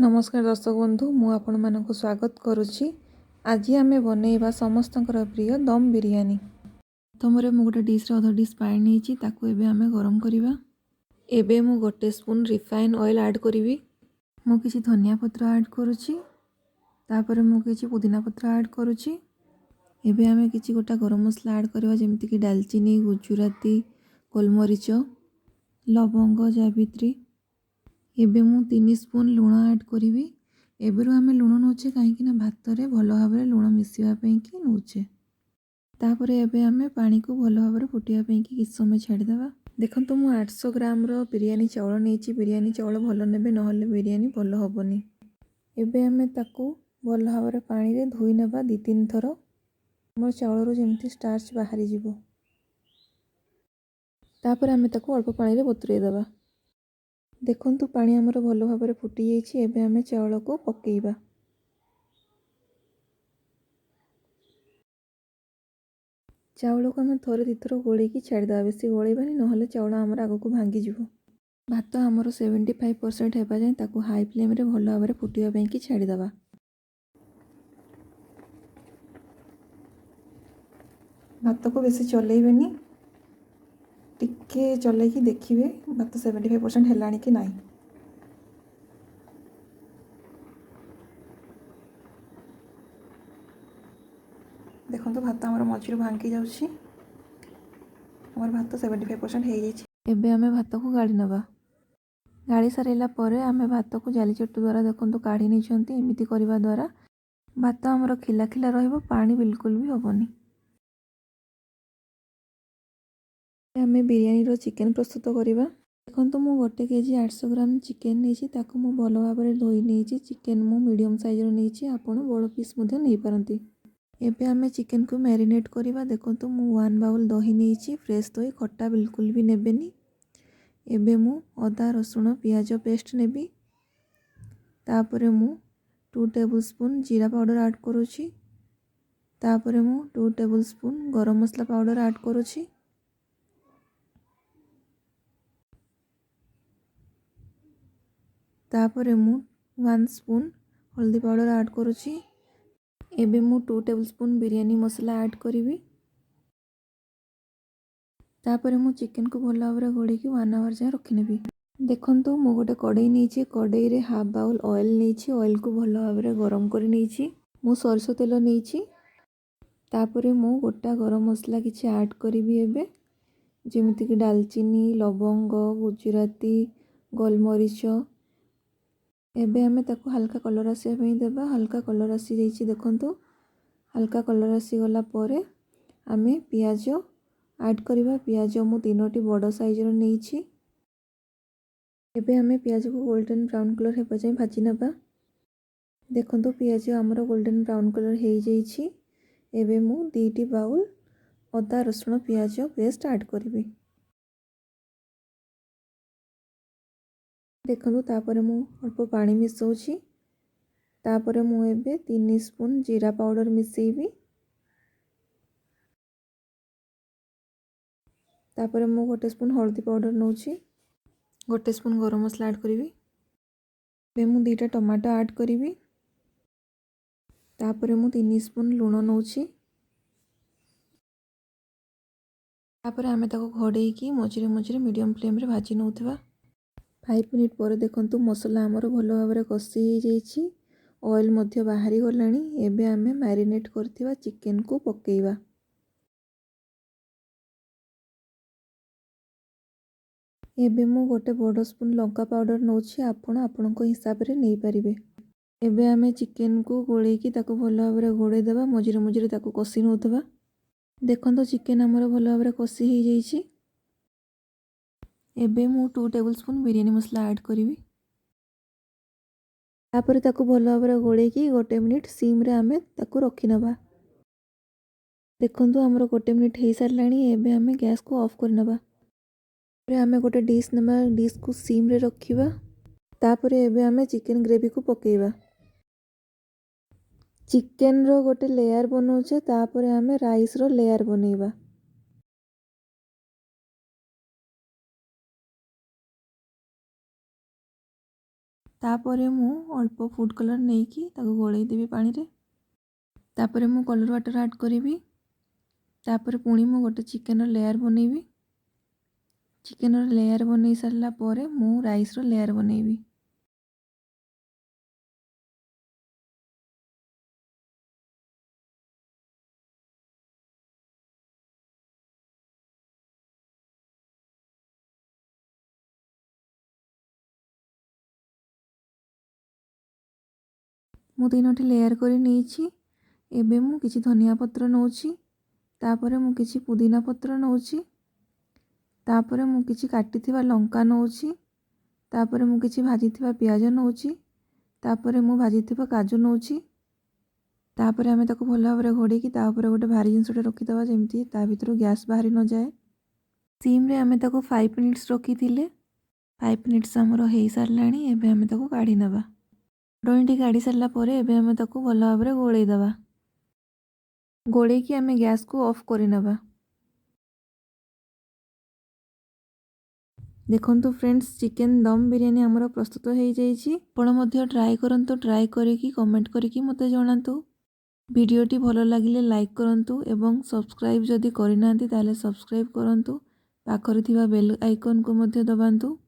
नमस्कार दर्शक बंधु मु आपण मानक स्वागत करुच्ची। आज आम बनइबा समस्त प्रिय दम बिरयानी। प्रथम मु गोटे डिश अध डिश पानी नहीं ताकू एबे आमे गरम करिबा। एबे मु गोटे स्पून रिफाइन ऑयल ऐड करिवि। मु किछि धनिया पत्र ऐड करुच्ची। तापर मु किछि पुदीना पत्र ऐड करुच्ची। एबे आमे किछि गोटा गरम मसला ऐड करबा जेमति कि दालचीनी, गुजराती, गोलमरीच, लवंग, जावित्री। एबे मु 3 स्पून लुण ऐड करी। एबेरु आमे लुण नौचे कहीं भात रे भलो भाबरे लुण मिसिबा पई कि नौचे। तापरे एबे आमे पानी को भलो भाबरे फुटिया पई कि किछ समय छाडी देबा। देखंतु मु 800 ग्राम रो बिरयानी चावल नेछि। बिरयानी चावल भलो नेबे नहले बिरयानी भलो हबनी। एबे आमे ताकू भलो भाबरे पानी रे धोई नेबा 2-3 थर। हमर चावल रो जेमति स्टार्च बाहरी जिवो। तापरे आमे ताकू अल्प पानी रे बतुरेई देबा। देखंतु पानी हमर भलो भाबरे फुटी जाइछि। एबे आमे चावल को पकेइबा। चावल को आमे थोरे दिथरो गोळी की छाडी देबा। बेसी गोळीबानी नहले चावल हमर आगो को भांगी जिवो। भात हमर 75% हेबा जाय ताकू हाई फ्लेम रे भलो भाबरे फुटिया पई की छाडी देबा। भात को बेसी चलेइबेनी, टिके चले की देखिबे भात 75% हेलानी कि नाही। देखो तो भात हमर मझिर भांगी जाउछि। हमर भात 75% हे जाइछि। एबे आमे भात को गाड़ी नबा। गाड़ी सारेला परे आमे भात को जाली चट्टू द्वारा देखंतु काढी नै छंती। एमिति करबा द्वारा भात हमर खिला खिला रहइबो, पानी बिल्कुल भी हबनी। आमे बिरयानी रो चिकन प्रस्तुत करिबा। देखंतु मु 1 केजी 800 ग्राम चिकन नेछि। ताकू मु भलो भाबरे धोई नेछि। चिकन मु मीडियम साइज रो नेछि। आपण बड़ पीस मध्ये नै पारंती। एबे आमे चिकन को मैरिनेट करिबा। देखंतु मु 1 बाउल दही नेछि। फ्रेश दही, खट्टा बिल्कुल भी नेबेनी। एबे मु अदा रसुण प्याज पेस्ट नेबी। तापरे मु 2 टेबलस्पून जीरा पाउडर ऐड करूछि। तापरे मु 2 टेबलस्पून गरम मसला पाउडर ऐड करूछि। तापरे मु 1 स्पून हल्दी पाउडर ऐड करूछि। एबे मु 2 टेबलस्पून बिरयानी मसला ऐड करिवि। तापरे मु चिकन को भलो भाबरे घोड़ी की 1 आवर जाय रखि नेबी। देखंतु मु गोटे कढ़ई नेछि। कढ़ई रे हाफ बाउल ऑयल नेछि। ऑयल को भलो भाबरे गरम करि नेछि। मु सरसो तेल नेछि। तापरे मु गोटा गरम मसला किछि ऐड करिवि। एबे जेमिति कि दालचीनी, लवंग, गुजराती, गोलमरीच। एबे हमें ताको हल्का कलर आसिया पई देबा। हल्का कलर आसी जाइछि। देखंतु हल्का कलर आसी गला परे आमे प्याज ऐड करिबा। प्याज मु 3टी बड़ साइज रो नेछि। एबे हमें प्याज को गोल्डन ब्राउन कलर हेबा जाय भाजी नबा। देखंतु प्याज हमर गोल्डन ब्राउन कलर हे जाइछि। एबे मु 2टी बाउल अदा रसुण प्याज पेस्ट ऐड करिबि। देखंतु तापरे मु अल्प पानी मिसौछि। तापरे मु एबे 3 स्पून जीरा पाउडर मिसेइबि। तापरे मु 1 स्पून हल्दी पाउडर नौछि। 1 स्पून गरम मसला ऐड करिवि। एबे मु 2टा टमाटो ऐड करिवि। तापरे मु 3 स्पून लूण नौछि। तापरे आमे ताको घोड़ेई की मझिरे मझिरे मीडियम फ्लेम रे भाजी नौथबा। 5 मिनिट पर देखंतु मसला हमर भलो भाबरे कसी हे जाइछि। ऑयल मध्य बाहरी गलानी। एबे आमे मैरिनेट करथिबा चिकन को पकेइबा। एबे मु गोटे बड़ स्पून लंका पाउडर नौछि। आपण आपनको हिसाब रे नै परिबे। एबे आमे चिकन को गोळेई की ताको भलो भाबरे घोड़ेई देबा। मझिरे मझिरे ताको कसी नौथबा। देखंतु चिकन हमर भलो भाबरे कसी हे जाइछि। एबे मु 2 टेबलस्पून बिरयानी मसला ऐड करिवि। तापरे ताको भलो भाबरे घोड़ेई की 1 मिनिट सिम रे आमे ताको रखि नबा। देखंतु हमर 1 मिनिट हे सारलाणी। एबे आमे गैस को ऑफ कर नबा। फिर आमे गोटे डिश नबा। डिश को सिम रे रखिबा। तापरे एबे आमे चिकन ग्रेवी को पकेइबा। चिकन रो गोटे लेयर बनौछे। तापरे आमे राइस रो लेयर बनेइबा। तापरे मु अल्प फूड कलर नहीं कि ताको गोळेई देबी पानी रे। तापरे मु कलर वाटर ऐड करी। तापरे पुणी मु गोटे चिकन लेयर बनैबी। चिकन लेयर बनै सारला परे मु राइस रो लेयर बनैबी। मु तीनोटी लेयर करी नेछि। एबे मु किछि धनिया पत्र नौछि। तापरे मु किछि पुदीना पत्र नौछि। तापरे मु किछि काटिथिबा लंका नौछि। तापरे मु किछि भाजिथिबा प्याज नौछि। तापरे मु भाजिथिबा काजू नौछि। तापरे आमे ताको भल भाबरे घोड़ी कि तापरे गोटे भारी जिनिसटे रखिदबा जेमति ता भितरु गैस बाहरी न जाए। सिम रे आमे ताको 5 मिनिट्स रखिथिले। 5 मिनिट्स हमरो हेई सारलाणी। एबे आमे ताको काढी नबा। डोइटी काढी सारला परे एबे आमे ताको भल भाबरे गोळेई दबा। गोळेई कि आमे गैस को ऑफ करि नबा। देखंतु फ्रेंड्स चिकेन दम बिरयानी हमरो प्रस्तुत हो जाइछि। आपण मध्य ट्राई करंतु। ट्राई करिकि कमेंट करिकि मते जणांतु। भिडियोटी भलो लागिले लाइक करंतु एवं सब्सक्राइब जदि करिनांती ताले सब्सक्राइब करंतु। पाखरे थिबा बेल आइकन को मध्य दबांतु।